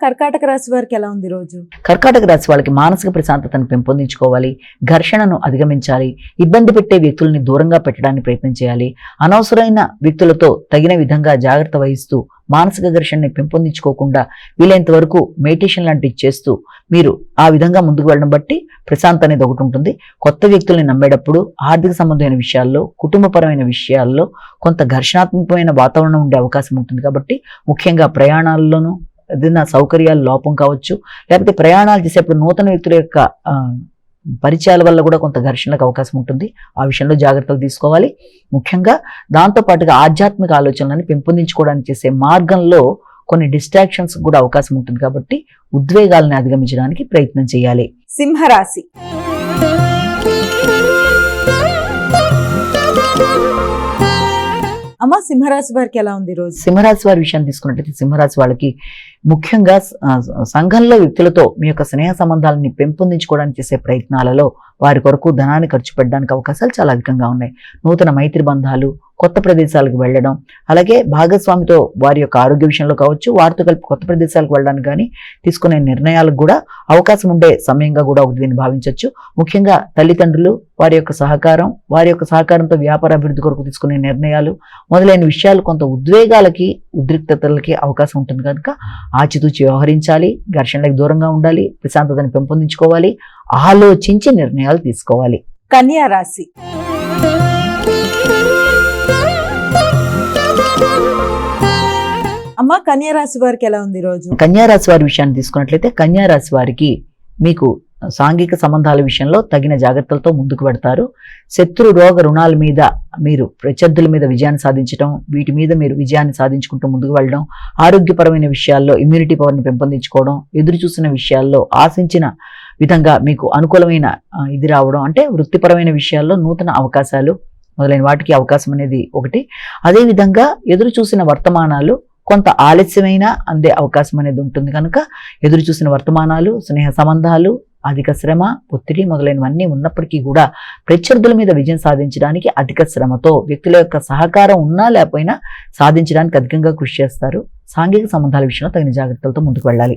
కర్కాటక రాశి వారికి ఎలా ఉంది రోజు? కర్కాటక రాశి వాళ్ళకి మానసిక ప్రశాంతతను పెంపొందించుకోవాలి, ఘర్షణను అధిగమించాలి, ఇబ్బంది పెట్టే వ్యక్తుల్ని దూరంగా పెట్టడానికి ప్రయత్నం చేయాలి, అనవసరమైన వ్యక్తులతో తగిన విధంగా జాగ్రత్త వహిస్తూ మానసిక ఘర్షణని పెంపొందించుకోకుండా వీలైనంత వరకు మెడిటేషన్ లాంటివి చేస్తూ మీరు ఆ విధంగా ముందుకు వెళ్ళడం బట్టి ప్రశాంతత అనేది ఒకటి ఉంటుంది. కొత్త వ్యక్తుల్ని నమ్మేటప్పుడు ఆర్థిక సంబంధమైన విషయాల్లో, కుటుంబపరమైన విషయాల్లో కొంత ఘర్షణాత్మకమైన వాతావరణం ఉండే అవకాశం ఉంటుంది. కాబట్టి ముఖ్యంగా ప్రయాణాల్లోనూ ఏదైనా సౌకర్యాల లోపం కావచ్చు, లేకపోతే ప్రయాణాలు చేసేప్పుడు నూతన వ్యక్తుల యొక్క పరిచయాల వల్ల కూడా కొంత ఘర్షణలకు అవకాశం ఉంటుంది. ఆ విషయంలో జాగ్రత్తలు తీసుకోవాలి. ముఖ్యంగా దాంతోపాటుగా ఆధ్యాత్మిక ఆలోచనలను పెంపొందించుకోవడానికి చేసే మార్గంలో కొన్ని డిస్ట్రాక్షన్స్ కూడా అవకాశం ఉంటుంది. కాబట్టి ఉద్వేగాలను అధిగమించడానికి ప్రయత్నం చేయాలి. సింహరాశి. అమ్మ, సింహరాశి వారికి ఎలా ఉంది రోజు? సింహరాశి వారి విషయాన్ని తీసుకున్నట్లయితే సింహరాశి వాళ్ళకి ముఖ్యంగా సంఘంలో వ్యక్తులతో మీ యొక్క స్నేహ సంబంధాలని పెంపొందించుకోవడానికి చేసే ప్రయత్నాలలో వారి కొరకు ధనాన్ని ఖర్చు పెట్టడానికి అవకాశాలు చాలా అధికంగా ఉన్నాయి. నూతన మైత్రి బంధాలు, కొత్త ప్రదేశాలకు వెళ్ళడం, అలాగే భాగస్వామితో వారి యొక్క ఆరోగ్య విషయంలో కావచ్చు, వారితో కలిపి కొత్త ప్రదేశాలకు వెళ్ళడానికి కానీ తీసుకునే నిర్ణయాలకు కూడా అవకాశం ఉండే సమయంగా కూడా ఒకటి దీన్ని భావించవచ్చు. ముఖ్యంగా తల్లిదండ్రులు వారి యొక్క సహకారంతో వ్యాపార అభివృద్ధి కొరకు తీసుకునే నిర్ణయాలు మొదలైన విషయాలు కొంత ఉద్వేగాలకి, ఉద్రిక్తతలకి అవకాశం ఉంటుంది. కనుక ఆచితూచి వ్యవహరించాలి, ఘర్షణలకు దూరంగా ఉండాలి, ప్రశాంతతను పెంపొందించుకోవాలి, ఆలోచించి నిర్ణయాలు తీసుకోవాలి. కన్యా రాశి. అమ్మ, కన్యా రాశి వారికి ఎలా ఉంది రోజు? కన్యా రాశి వారి విషయాన్ని తీసుకున్నట్లయితే కన్యా రాశి వారికి మీకు సాంఘిక సంబంధాల విషయంలో తగిన జాగ్రత్తలతో ముందుకు పెడతారు. శత్రు రోగ రుణాల మీద మీరు ప్రత్యర్థుల మీద విజయాన్ని సాధించడం, వీటి మీద మీరు విజయాన్ని సాధించుకుంటూ ముందుకు వెళ్ళడం, ఆరోగ్యపరమైన విషయాల్లో ఇమ్యూనిటీ పవర్ని పెంపొందించుకోవడం, ఎదురు చూసిన విషయాల్లో ఆశించిన విధంగా మీకు అనుకూలమైన ఇది రావడం, అంటే వృత్తిపరమైన విషయాల్లో నూతన అవకాశాలు మొదలైన వాటికి అవకాశం అనేది ఒకటి. అదేవిధంగా ఎదురు చూసిన వర్తమానాలు కొంత ఆలస్యమైన అందే అవకాశం అనేది ఉంటుంది. కనుక ఎదురు చూసిన వర్తమానాలు, స్నేహ సంబంధాలు, అధిక శ్రమ, ఒత్తిడి మొదలైనవన్నీ ఉన్నప్పటికీ కూడా ప్రత్యర్థుల మీద విజయం సాధించడానికి అధిక శ్రమతో వ్యక్తుల యొక్క సహకారం ఉన్నా లేకపోయినా సాధించడానికి అధికంగా కృషి చేస్తారు. సాంఘిక సంబంధాల విషయంలో తగిన జాగ్రత్తలతో ముందుకు వెళ్ళాలి.